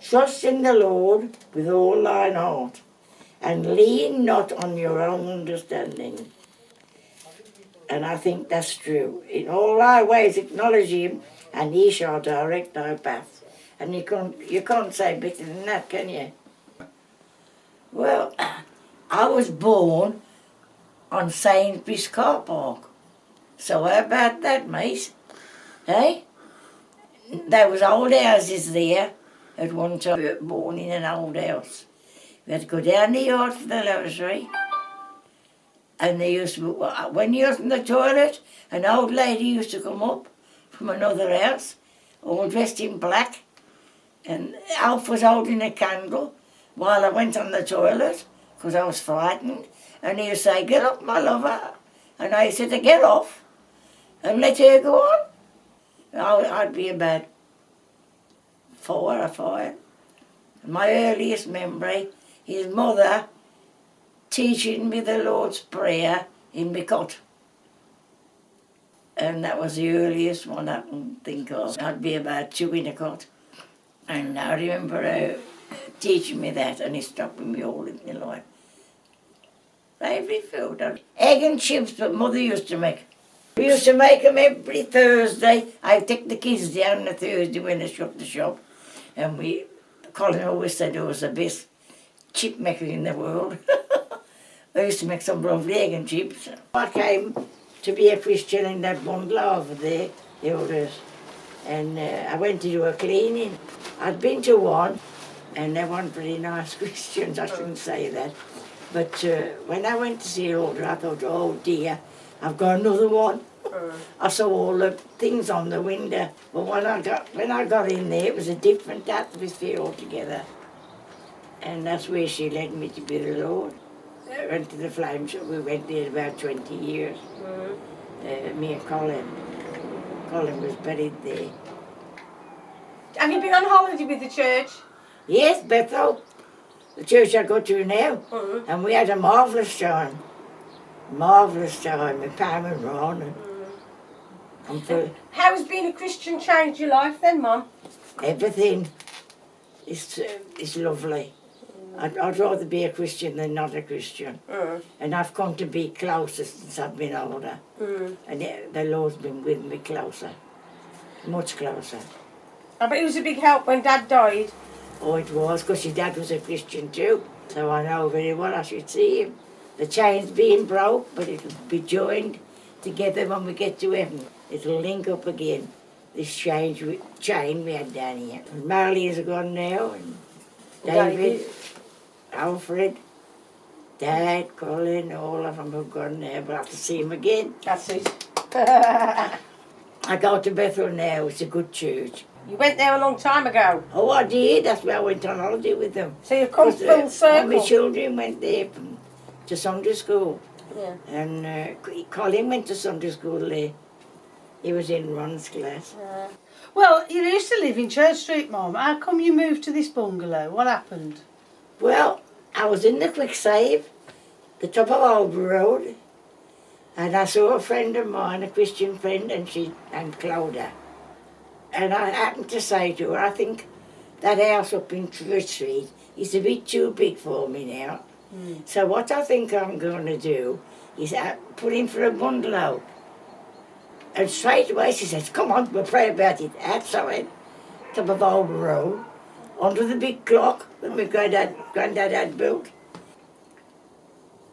Trust in the Lord with all thine heart, and lean not on your own understanding. And I think that's true. In all thy ways acknowledge him, and he shall direct thy path. And you can't say better than that, can you? Well, I was born on Sainsbury's car park. So how about that, mate? Hey? There was old houses there at one time. We were born in an old house. We had to go down the yard for the lavatory. And they used to, when you was in the toilet, an old lady used to come up from another house, all dressed in black. And Alf was holding a candle while I went on the toilet, because I was frightened. And he would say, "Get up, my lover." And I said to get off and let her go on. I'd be about 4 or 5. My earliest memory is mother teaching me the Lord's Prayer in my cot. And that was the earliest one I can think of. I'd be about 2 in a cot. And I remember her teaching me that, and it's stuck with me all in my life. Favourite food. Egg and chips that mother used to make. We used to make them every Thursday. I'd take the kids down on a Thursday when they shut the shop. And Colin always said I was the best chip maker in the world. I used to make some lovely egg and chips. I came to be a Christian in that bungalow over there, the others. And I went to do a cleaning. I'd been to one, and they weren't very nice Christians, I shouldn't say that. But when I went to see Elder, I thought, oh dear, I've got another one. I saw all the things on the window. But when I got in there, it was a different atmosphere altogether. And that's where she led me to be the Lord. I went to the flame shop. We went there about 20 years. Me and Colin. Colin was buried there. Have you been on holiday with the church? Yes, Bethel. The church I go to now. And we had a marvellous time. Marvellous time with Pam and Ron. How has being a Christian changed your life then, Mum? Everything. It's lovely. I'd rather be a Christian than not a Christian. And I've come to be closer since I've been older. And the Lord's been with me closer. Much closer. I bet it was a big help when Dad died. Oh, it was, because your dad was a Christian too. So I know very well I should see him. The chain's being broke, but it'll be joined together when we get to heaven. It'll link up again. This chain we had down here. And Marley's gone now, and David, Alfred, Dad, Colin, all of them have gone now, but I have to see them again. That's it. I go to Bethel now, it's a good church. You went there a long time ago. Oh, I did. That's where I went on holiday with them. So you've come full circle. All my children went there to Sunday school. Yeah. And Colin went to Sunday school there. He was in Ron's class. Well, you used to live in Church Street, Mum. How come you moved to this bungalow? What happened? Well, I was in the Quick Save, the top of Albury Road, and I saw a friend of mine, a Christian friend, and Clodagh. And I happened to say to her, I think that house up in Church Street is a bit too big for me now. So what I think I'm going to do is put in for a bungalow. And straight away she says, come on, we'll pray about it. Outside, top of Albury Road, under the big clock that my granddad had built.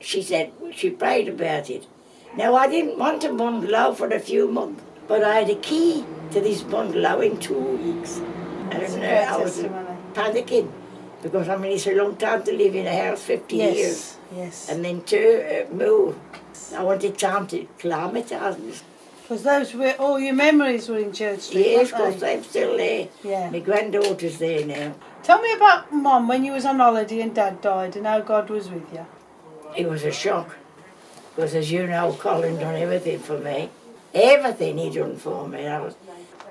She said, she prayed about it. Now I didn't want a bungalow for a few months, but I had a key to this bungalow in 2 weeks. And I was panicking, because I mean it's a long time to live in a house, 50 years. Yes. And then to move. I wanted time to acclimatise me. Because those were all your memories were in Church Street, Yes, weren't because they? they're still there. Yeah. My granddaughter's there now. Tell me about Mum when you was on holiday and Dad died and how God was with you. It was a shock, because as you know, Colin done everything for me. Everything he done for me.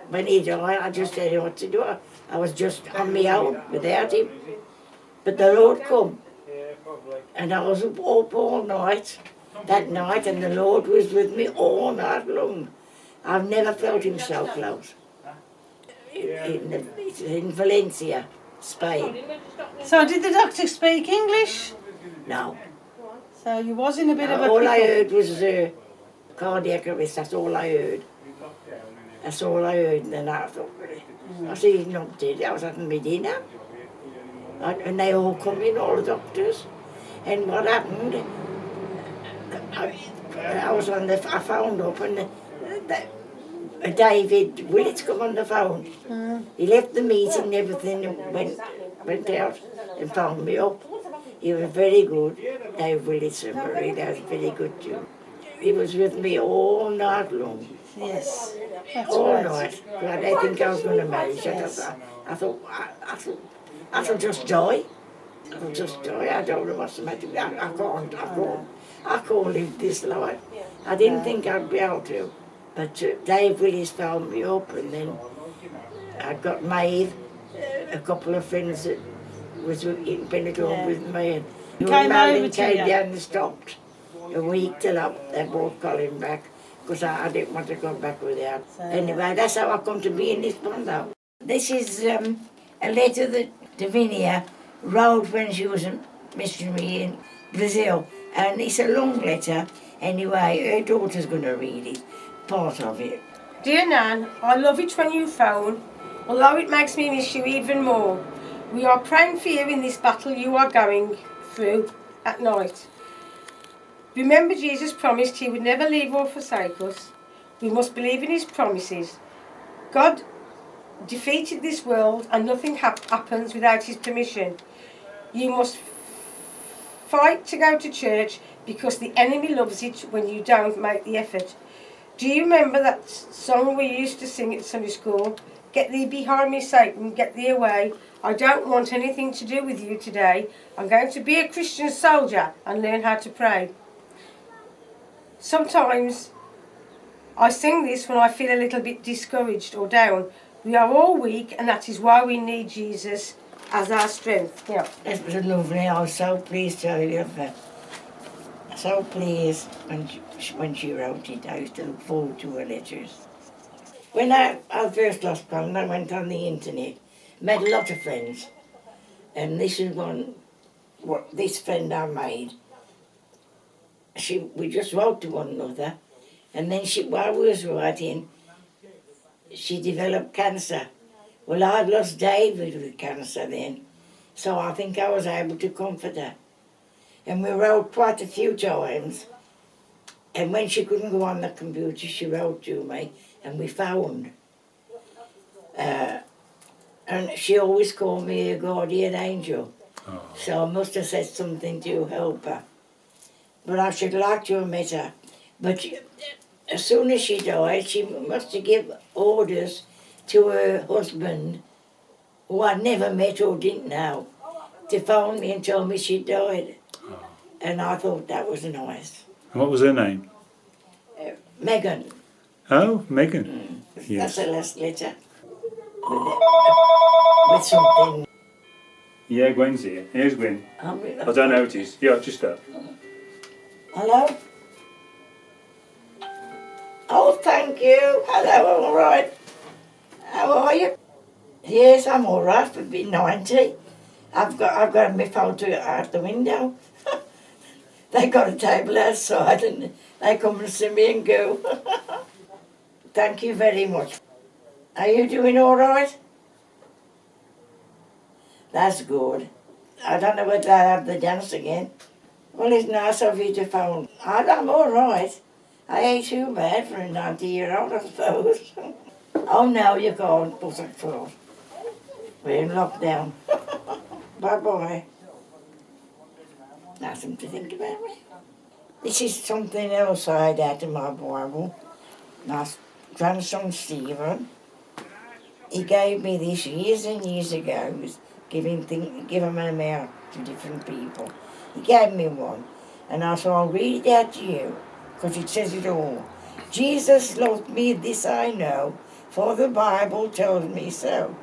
When he died, I just didn't know what to do. I was just on my own without him. But the Lord come, and I was up all night that night, and the Lord was with me all night long. I've never felt him so close. In Valencia, Spain. So did the doctor speak English? No. So you was in a bit of a All I pickle. heard was cardiac arrest. That's all I heard. That's all I heard. And then I thought, I said, he's not dead. I was having my dinner. And they all come in, all the doctors. And what happened, I was on I phoned up and David Willits come on the phone. He left the meeting and everything and went out and phoned me up. He was very good, David Willits and Marie, that was very good too. He was with me all night long. Yes. That's All right. night. I didn't think I was going to marry. I thought just die. I'll just die. I don't know what's the matter. I can't live this life. I didn't think I'd be able to. But Dave Willis phoned me up and then I got made a couple of friends that was in Benidorm with me. And Came Marilyn over to came you. down and stopped a week till they brought Colin back because I didn't want to go back without. So, Anyway, that's how I come to be in this bungalow. This is a letter that Davinia wrote when she was a missionary in Brazil. And it's a long letter. Anyway, her daughter's going to read it, part of it. Dear Nan, I love it when you phone, although it makes me miss you even more. We are praying for you in this battle you are going through at night. Remember, Jesus promised he would never leave or forsake us. We must believe in his promises. God defeated this world and nothing happens without his permission. You must fight to go to church because the enemy loves it when you don't make the effort. Do you remember that song we used to sing at Sunday school? Get thee behind me, Satan, get thee away. I don't want anything to do with you today. I'm going to be a Christian soldier and learn how to pray. Sometimes I sing this when I feel a little bit discouraged or down. We are all weak and that is why we need Jesus as our strength. Yeah. That was lovely. I was so pleased to hear her. So pleased when she wrote it. I used to look forward to her letters. When I first lost Colin, I went on the internet, made a lot of friends. And this is this friend I made. We just wrote to one another. And then while we was writing, she developed cancer. Well, I'd lost David with cancer then, so I think I was able to comfort her. And we wrote quite a few times. And when she couldn't go on the computer, she wrote to me, and we phoned. And she always called me a guardian angel. Oh. So I must have said something to help her. But I should like to have met her. But as soon as she died, she must have given orders to her husband, who I'd never met or didn't know, to phone me and tell me she died. Oh. And I thought that was nice. What was her name? Megan. Oh, Megan. Yes. That's the last letter. With something. Yeah, Gwen's here. Here's Gwen. I don't know who it is. Yeah, just up. Hello? Oh, thank you. Hello, I'm all right. How are you? Yes, I'm all right for being 90. I've got my photo out the window. They got a table outside and they come and see me and go. Thank you very much. Are you doing all right? That's good. I don't know whether I'll have the dance again. Well, it's nice of you to phone. I'm all right. I ain't too bad for a 90-year-old, I suppose. Oh, no, you can't put it forth. We're in lockdown. Bye-bye. Nothing to think about me. This is something else I had out of my Bible. My grandson Stephen, he gave me this years and years ago. He was giving them out to different people. He gave me one, and I thought, I'll read it out to you, because it says it all. Jesus loved me, this I know, for the Bible tells me so.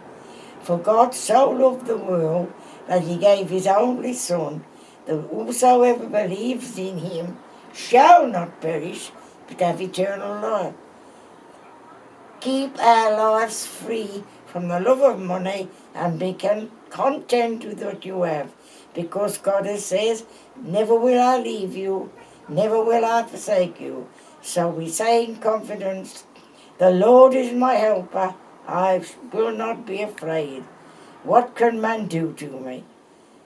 For God so loved the world that he gave his only Son, that whosoever believes in him shall not perish, but have eternal life. Keep our lives free from the love of money, ambition, content with what you have, because God has says, never will I leave you, never will I forsake you. So we say in confidence, the Lord is my helper, I will not be afraid. What can man do to me?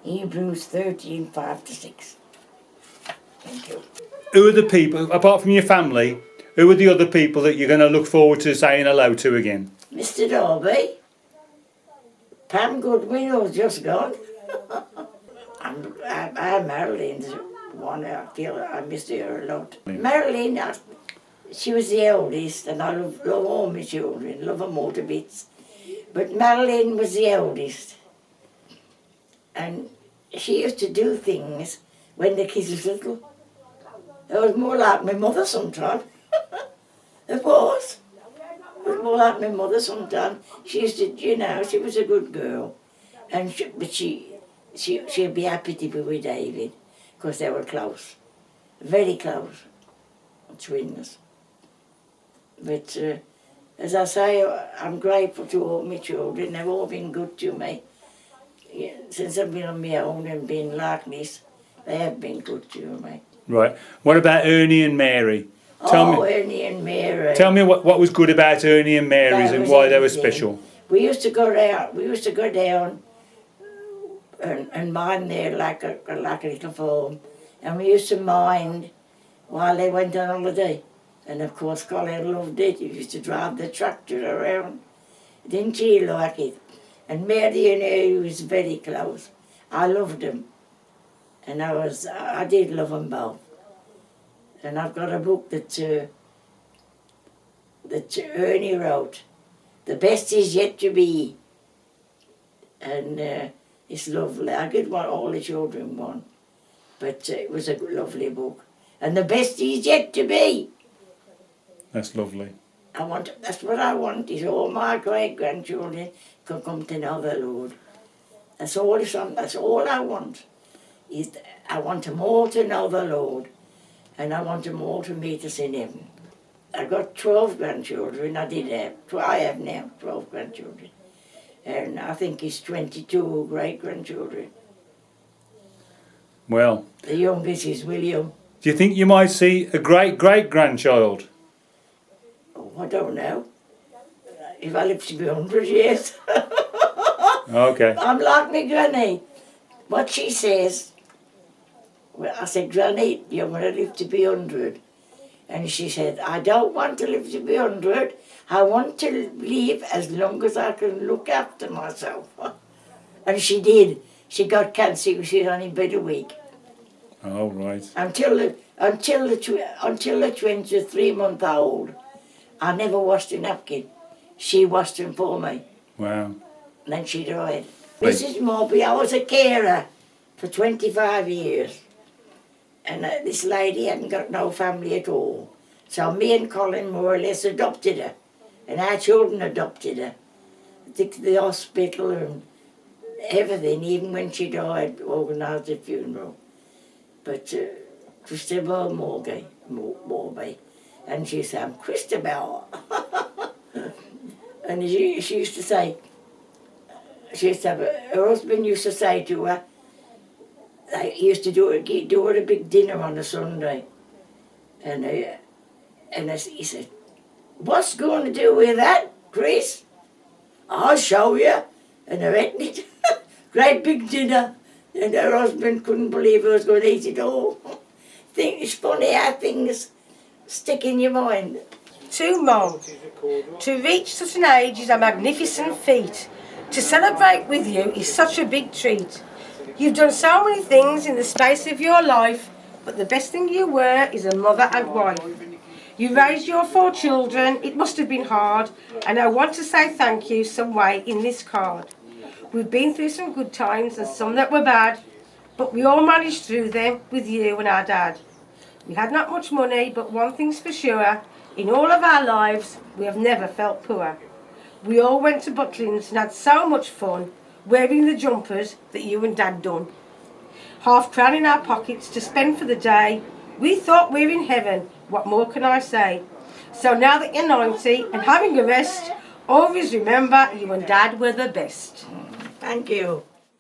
Hebrews 13, 5-6. Thank you. Who are the people, apart from your family, who are the other people that you're going to look forward to saying hello to again? Mr. Darby, Pam Goodwin, who's just gone. I'm Marilyn's one. I feel I miss her a lot. Marilyn, she was the eldest, and I love all my children, love them all to bits. But Marilyn was the eldest, and she used to do things when the kids was little. It was more like my mother sometimes. It was. It was more like my mother sometimes. She used to, you know, she was a good girl, and she'd be happy to be with David, because they were close, very close, twins. But as I say, I'm grateful to all my children. They've all been good to me. Yeah, since I've been on my own and been like this, they have been good to me. Right. What about Ernie and Mary? Ernie and Mary. Tell me what was good about Ernie and Mary's and why they were special. We used to go down and mine there like a little farm, and we used to mine while they went on holiday. And of course Colin loved it. He used to drive the tractor around. Didn't he like it? And Mary and he was very close. I loved them. And I did love them both. And I've got a book that Ernie wrote. The best is yet to be. And it's lovely. I did want all the children one. But it was a lovely book. And the best is yet to be. That's lovely. That's what I want, is all my great-grandchildren can come to know the Lord. That's all I want. I want them all to know the Lord, and I want them all to meet us in heaven. I got 12 grandchildren. I have now 12 grandchildren, and I think it's 22 great-grandchildren. Well, the youngest is William. Do you think you might see a great-great-grandchild? Oh, I don't know. If I live to be 100 years. Okay. I'm like my granny. What she says, well, I said, Granny, you're going to live to be 100. And she said, I don't want to live to be 100. I want to live as long as I can look after myself. And she did. She got cancer. She was only bed a week. Oh, right. Until the twins were 3-month-old, I never washed a napkin. She washed them for me. Wow. And then she died. Mrs. Morby, I was a carer for 25 years. And this lady hadn't got no family at all. So me and Colin more or less adopted her. And our children adopted her. Took to the hospital and everything, even when she died, organised a funeral. But Christabel Morby. And she said, I'm Christabel. And she used to say, her husband used to say to her, he used to do her a big dinner on a Sunday. And he said, what's going to do with that, Chris? I'll show you. And they went it. Great big dinner. And her husband couldn't believe he was going to eat it all. It's funny how things stick in your mind. To Mum, to reach such an age is a magnificent feat. To celebrate with you is such a big treat. You've done so many things in the space of your life, but the best thing you were is a mother and wife. You raised your 4 children, it must have been hard, and I want to say thank you some way in this card. We've been through some good times and some that were bad, but we all managed through them with you and our dad. We had not much money, but one thing's for sure, in all of our lives, we have never felt poor. We all went to Butlins and had so much fun, wearing the jumpers that you and Dad done. £half-crown in our pockets to spend for the day. We thought we were in heaven, what more can I say? So now that you're 90 and having a rest, always remember you and Dad were the best. Thank you.